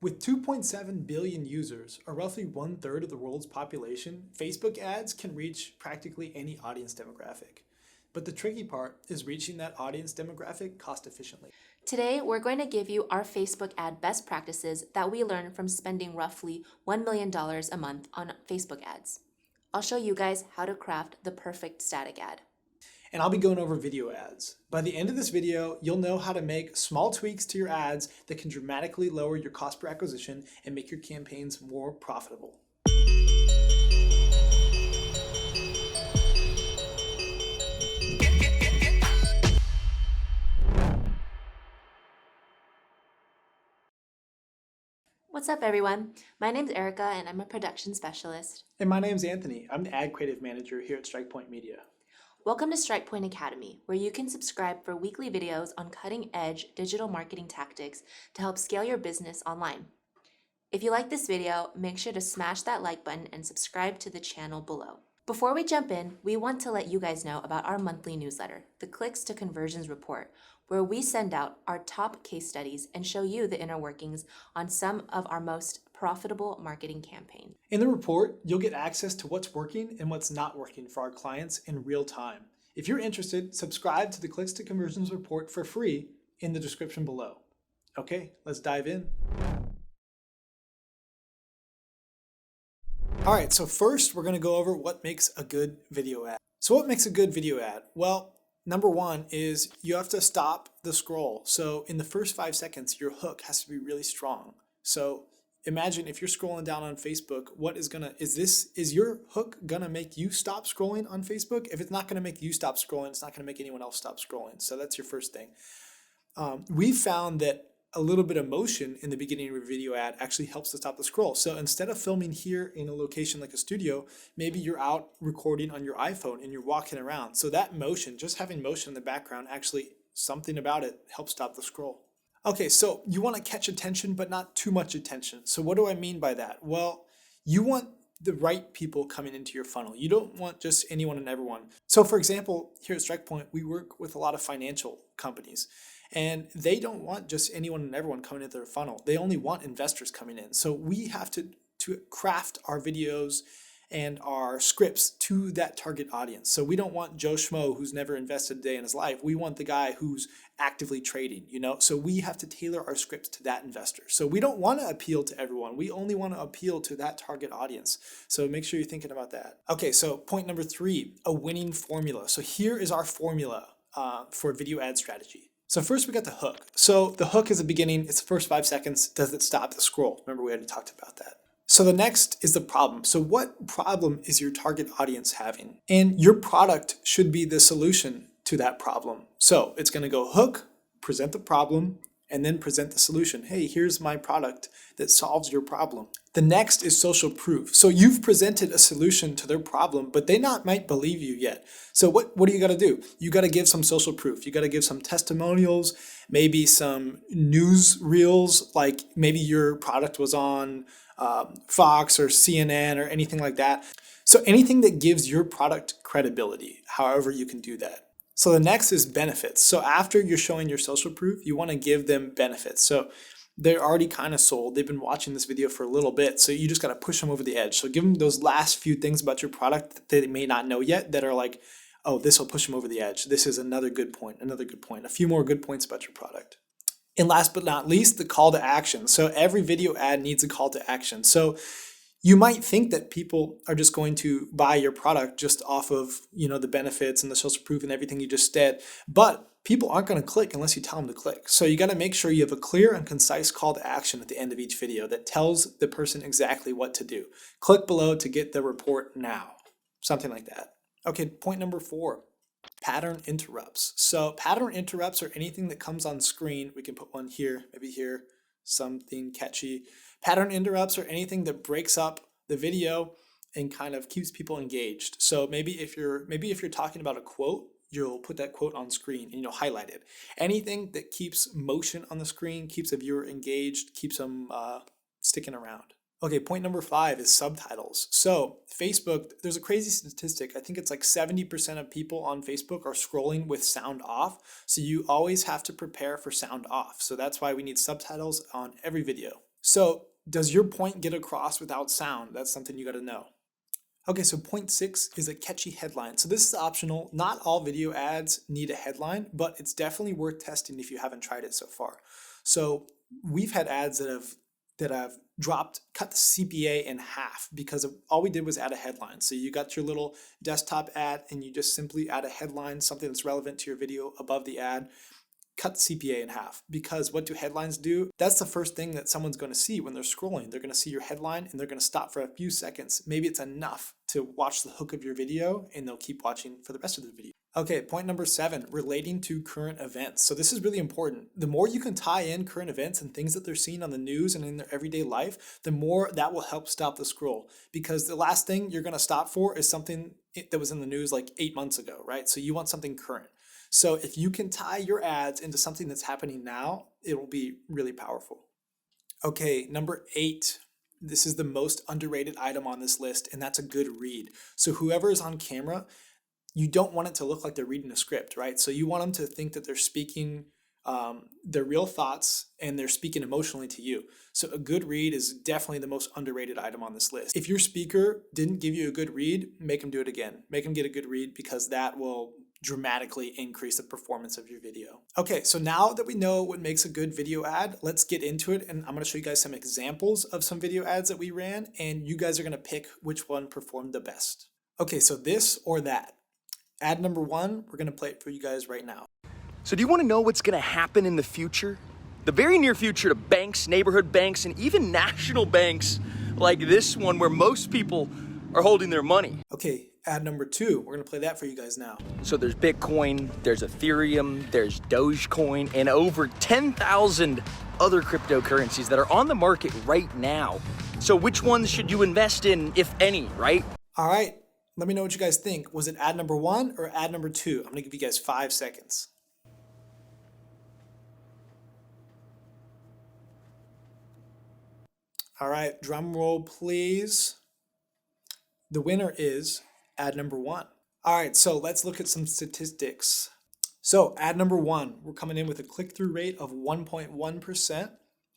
With 2.7 billion users, or roughly 1/3 of the world's population, Facebook ads can reach practically any audience demographic. But the tricky part is reaching that audience demographic cost efficiently. Today, we're going to give you our Facebook ad best practices that we learned from spending roughly $1 million a month on Facebook ads. I'll show you guys how to craft the perfect static ad. And I'll be going over video ads. By the end of this video, you'll know how to make small tweaks to your ads that can dramatically lower your cost per acquisition and make your campaigns more profitable. What's up, everyone? My name's Erica, and I'm a production specialist. And my name's Anthony. I'm the ad creative manager here at Strikepoint Media. Welcome to Strikepoint Academy, where you can subscribe for weekly videos on cutting-edge digital marketing tactics to help scale your business online. If you like this video, make sure to smash that like button and subscribe to the channel below. Before we jump in, we want to let you guys know about our monthly newsletter, the Clicks to Conversions Report, where we send out our top case studies and show you the inner workings on some of our most profitable marketing campaigns. In the report, you'll get access to what's working and what's not working for our clients in real time. If you're interested, subscribe to the Clicks to Conversions report for free in the description below. Okay, let's dive in. All right, so first we're gonna go over what makes a good video ad. So what makes a good video ad? Well, number one is you have to stop the scroll. So in the first 5 seconds, your hook has to be really strong. So imagine if you're scrolling down on Facebook, is your hook gonna make you stop scrolling on Facebook? If it's not gonna make you stop scrolling, it's not gonna make anyone else stop scrolling. So that's your first thing. We found that a little bit of motion in the beginning of a video ad actually helps to stop the scroll. So instead of filming here in a location like a studio, maybe you're out recording on your iPhone and you're walking around. So that motion, just having motion in the background, actually something about it helps stop the scroll. Okay, so you want to catch attention, but not too much attention. So what do I mean by that? Well, you want the right people coming into your funnel. You don't want just anyone and everyone. So for example, here at StrikePoint, we work with a lot of financial companies. And they don't want just anyone and everyone coming into their funnel. They only want investors coming in. So we have to craft our videos and our scripts to that target audience. So we don't want Joe Schmo who's never invested a day in his life. We want the guy who's actively trading, So we have to tailor our scripts to that investor. So we don't want to appeal to everyone. We only want to appeal to that target audience. So make sure you're thinking about that. Okay, so point number 3, a winning formula. So here is our formula for video ad strategy. So first we got the hook. So the hook is the beginning, it's the first 5 seconds. Does it stop the scroll? Remember we already talked about that. So the next is the problem. So what problem is your target audience having? And your product should be the solution to that problem. So it's gonna go hook, present the problem, and then present the solution. Hey, here's my product that solves your problem. The next is social proof. So you've presented a solution to their problem, but they might believe you yet. So what do you gotta do? You gotta give some social proof. You gotta give some testimonials, maybe some news reels, like maybe your product was on Fox or CNN or anything like that. So anything that gives your product credibility, however you can do that. So the next is benefits. So after you're showing your social proof, you want to give them benefits. So they're already kind of sold. They've been watching this video for a little bit. So you just got to push them over the edge. So give them those last few things about your product that they may not know yet that are like, oh, this will push them over the edge. This is another good point, a few more good points about your product. And last but not least, the call to action. So every video ad needs a call to action. So you might think that people are just going to buy your product just off of, the benefits and the social proof and everything you just said, but people aren't going to click unless you tell them to click. So you got to make sure you have a clear and concise call to action at the end of each video that tells the person exactly what to do. Click below to get the report now, something like that. Okay, point number 4, pattern interrupts. So pattern interrupts are anything that comes on screen. We can put one here, maybe here, something catchy. Pattern interrupts are anything that breaks up the video and kind of keeps people engaged. So maybe if you're talking about a quote, you'll put that quote on screen and you'll highlight it. Anything that keeps motion on the screen, keeps a viewer engaged, keeps them sticking around. Okay, point number 5 is subtitles. So Facebook, there's a crazy statistic. I think it's like 70% of people on Facebook are scrolling with sound off. So you always have to prepare for sound off. So that's why we need subtitles on every video. So does your point get across without sound? That's something you got to know. Okay, so point 6 is a catchy headline. So this is optional. Not all video ads need a headline, but it's definitely worth testing if you haven't tried it so far. So we've had ads that have cut the CPA in half because all we did was add a headline. So you got your little desktop ad and you just simply add a headline, something that's relevant to your video above the ad. Cut the CPA in half, because what do headlines do? That's the first thing that someone's going to see when they're scrolling. They're going to see your headline and they're going to stop for a few seconds. Maybe it's enough to watch the hook of your video and they'll keep watching for the rest of the video. Okay, point number 7, relating to current events. So this is really important. The more you can tie in current events and things that they're seeing on the news and in their everyday life, the more that will help stop the scroll. Because the last thing you're going to stop for is something that was in the news like 8 months ago, right? So you want something current. So if you can tie your ads into something that's happening now, it will be really powerful. Okay, number 8. This is the most underrated item on this list, and that's a good read. So whoever is on camera, you don't want it to look like they're reading a script, right? So you want them to think that they're speaking their real thoughts and they're speaking emotionally to you. So a good read is definitely the most underrated item on this list. If your speaker didn't give you a good read, make them do it again. Make them get a good read, because that will dramatically increase the performance of your video. Okay, so now that we know what makes a good video ad, let's get into it, and I'm going to show you guys some examples of some video ads that we ran, and you guys are going to pick which one performed the best. Okay, so this or that. Ad number 1, we're going to play it for you guys right now. So do you want to know what's going to happen in the future? The very near future to banks, neighborhood banks, and even national banks like this one, where most people are holding their money. Okay, ad number 2, we're going to play that for you guys now. So there's Bitcoin, there's Ethereum, there's Dogecoin, and over 10,000 other cryptocurrencies that are on the market right now. So which ones should you invest in, if any, right? All right, let me know what you guys think. Was it ad number 1 or ad number 2? I'm going to give you guys 5 seconds. All right, drum roll, please. The winner is ad number 1. All right, so let's look at some statistics. So ad number 1, we're coming in with a click-through rate of 1.1%,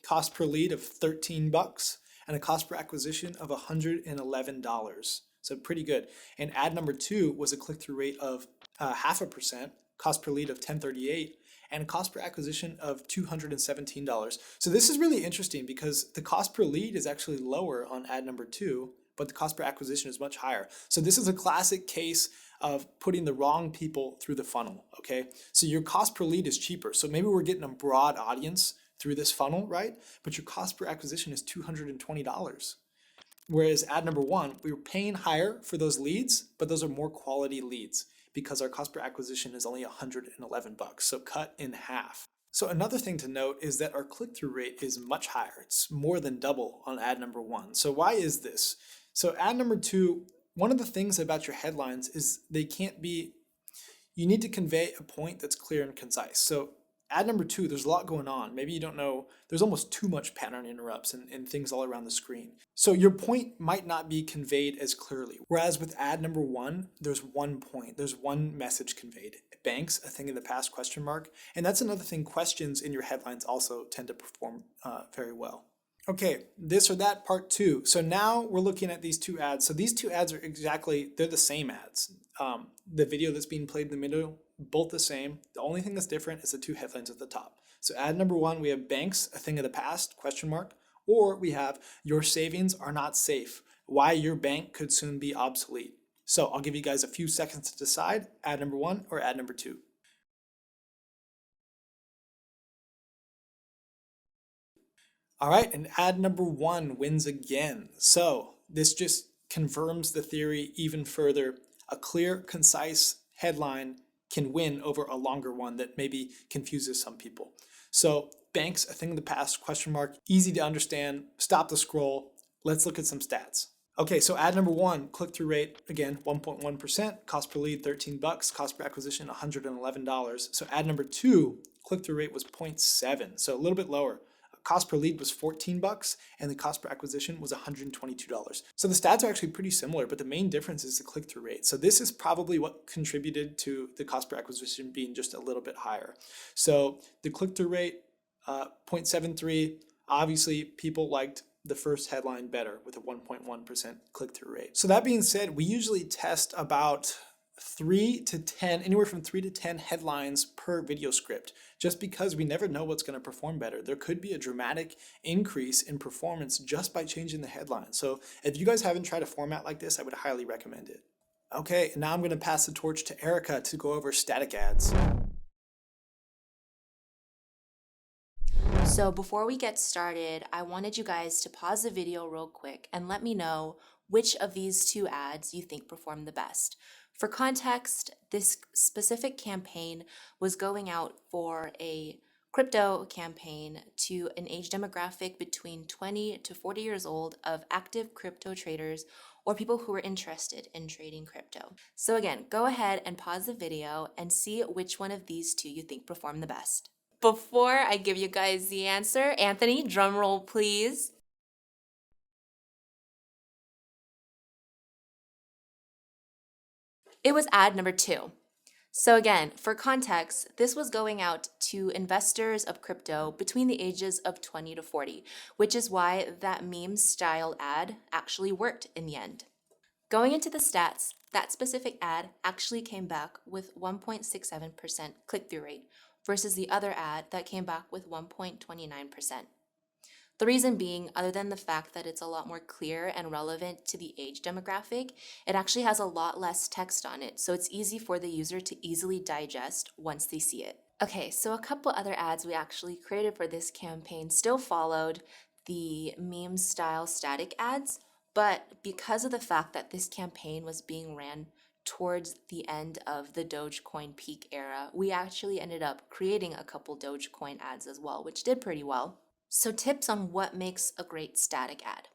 cost per lead of $13, and a cost per acquisition of $111. So pretty good. And ad number 2 was a click-through rate of 0.5%, cost per lead of $10.38, and a cost per acquisition of $217. So this is really interesting because the cost per lead is actually lower on ad number 2, but the cost per acquisition is much higher. So this is a classic case of putting the wrong people through the funnel, okay? So your cost per lead is cheaper. So maybe we're getting a broad audience through this funnel, right? But your cost per acquisition is $220. Whereas ad number 1, we were paying higher for those leads, but those are more quality leads, because our cost per acquisition is only $111, so cut in half. So another thing to note is that our click-through rate is much higher. It's more than double on ad number 1. So why is this? So ad number 2, one of the things about your headlines is they can't be, you need to convey a point that's clear and concise. So ad number 2, there's a lot going on. Maybe you don't know, there's almost too much pattern interrupts and things all around the screen. So your point might not be conveyed as clearly. Whereas with ad number 1, there's one point, there's one message conveyed. Banks, a thing in the past, question mark. And that's another thing, questions in your headlines also tend to perform very well. Okay, this or that part 2. So now we're looking at these 2 ads. So these 2 ads are they're the same ads. The video that's being played in the middle, both the same. The only thing that's different is the 2 headlines at the top. So ad number 1, we have banks, a thing of the past, question mark. Or we have your savings are not safe, why your bank could soon be obsolete. So I'll give you guys a few seconds to decide, ad number 1 or ad number 2. All right, and ad number 1 wins again. So this just confirms the theory even further. A clear, concise headline can win over a longer one that maybe confuses some people. So banks, a thing of the past, question mark, easy to understand, stop the scroll. Let's look at some stats. Okay, so ad number 1, click-through rate, again, 1.1%, cost per lead, $13, cost per acquisition, $111. So ad number 2, click-through rate was 0.7, so a little bit lower. Cost per lead was $14, and the cost per acquisition was $122. So the stats are actually pretty similar, but the main difference is the click-through rate. So this is probably what contributed to the cost per acquisition being just a little bit higher. So the click-through rate, 0.73, Obviously, people liked the first headline better with a 1.1% click-through rate. So that being said, we usually test about 3 to 10, anywhere from 3 to 10 headlines per video script, just because we never know what's going to perform better. There could be a dramatic increase in performance just by changing the headline. So if you guys haven't tried a format like this, I would highly recommend it. Okay, now I'm going to pass the torch to Erica to go over static ads. So before we get started, I wanted you guys to pause the video real quick and let me know which of these two ads you think performed the best. For context, this specific campaign was going out for a crypto campaign to an age demographic between 20 to 40 years old of active crypto traders or people who were interested in trading crypto. So again, go ahead and pause the video and see which one of these two you think performed the best. Before I give you guys the answer, Anthony, drum roll please. It was ad number 2. So again, for context, this was going out to investors of crypto between the ages of 20 to 40, which is why that meme style ad actually worked in the end. Going into the stats, that specific ad actually came back with 1.67% click-through rate versus the other ad that came back with 1.29%. The reason being, other than the fact that it's a lot more clear and relevant to the age demographic, it actually has a lot less text on it, so it's easy for the user to easily digest once they see it. Okay, so a couple other ads we actually created for this campaign still followed the meme style static ads, but because of the fact that this campaign was being ran towards the end of the Dogecoin peak era, we actually ended up creating a couple Dogecoin ads as well, which did pretty well. So tips on what makes a great static ad.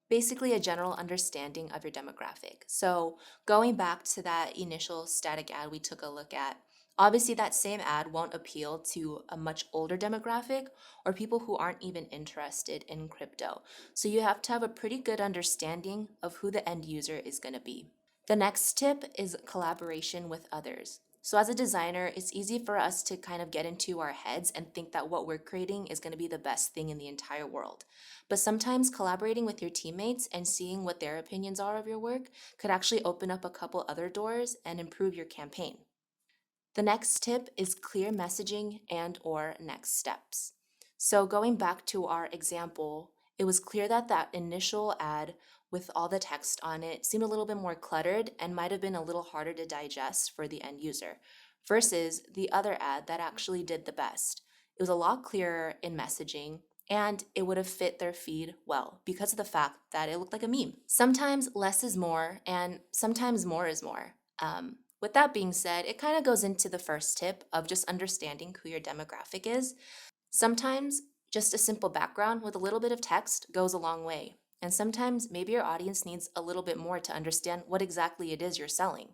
Basically a general understanding of your demographic. So going back to that initial static ad we took a look at, obviously that same ad won't appeal to a much older demographic or people who aren't even interested in crypto. So you have to have a pretty good understanding of who the end user is going to be. The next tip is collaboration with others. So as a designer, it's easy for us to kind of get into our heads and think that what we're creating is going to be the best thing in the entire world. But sometimes collaborating with your teammates and seeing what their opinions are of your work could actually open up a couple other doors and improve your campaign. The next tip is clear messaging and/or next steps. So going back to our example, it was clear that that initial ad with all the text on it seemed a little bit more cluttered and might have been a little harder to digest for the end user versus the other ad that actually did the best. It was a lot clearer in messaging and it would have fit their feed well because of the fact that it looked like a meme. Sometimes less is more and sometimes more is more. With that being said, it kind of goes into the first tip of just understanding who your demographic is. Sometimes just a simple background with a little bit of text goes a long way. And sometimes maybe your audience needs a little bit more to understand what exactly it is you're selling.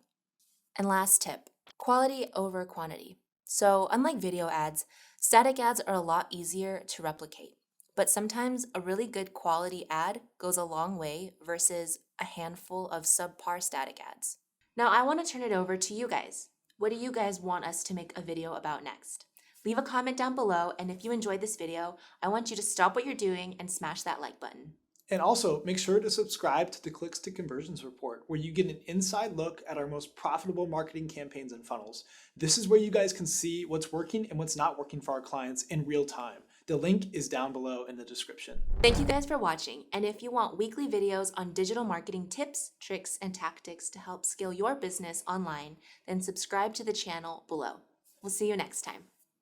And last tip, quality over quantity. So unlike video ads, static ads are a lot easier to replicate. But sometimes a really good quality ad goes a long way versus a handful of subpar static ads. Now I want to turn it over to you guys. What do you guys want us to make a video about next? Leave a comment down below, and if you enjoyed this video, I want you to stop what you're doing and smash that like button. And also, make sure to subscribe to the Clicks to Conversions report, where you get an inside look at our most profitable marketing campaigns and funnels. This is where you guys can see what's working and what's not working for our clients in real time. The link is down below in the description. Thank you guys for watching, and if you want weekly videos on digital marketing tips, tricks, and tactics to help scale your business online, then subscribe to the channel below. We'll see you next time.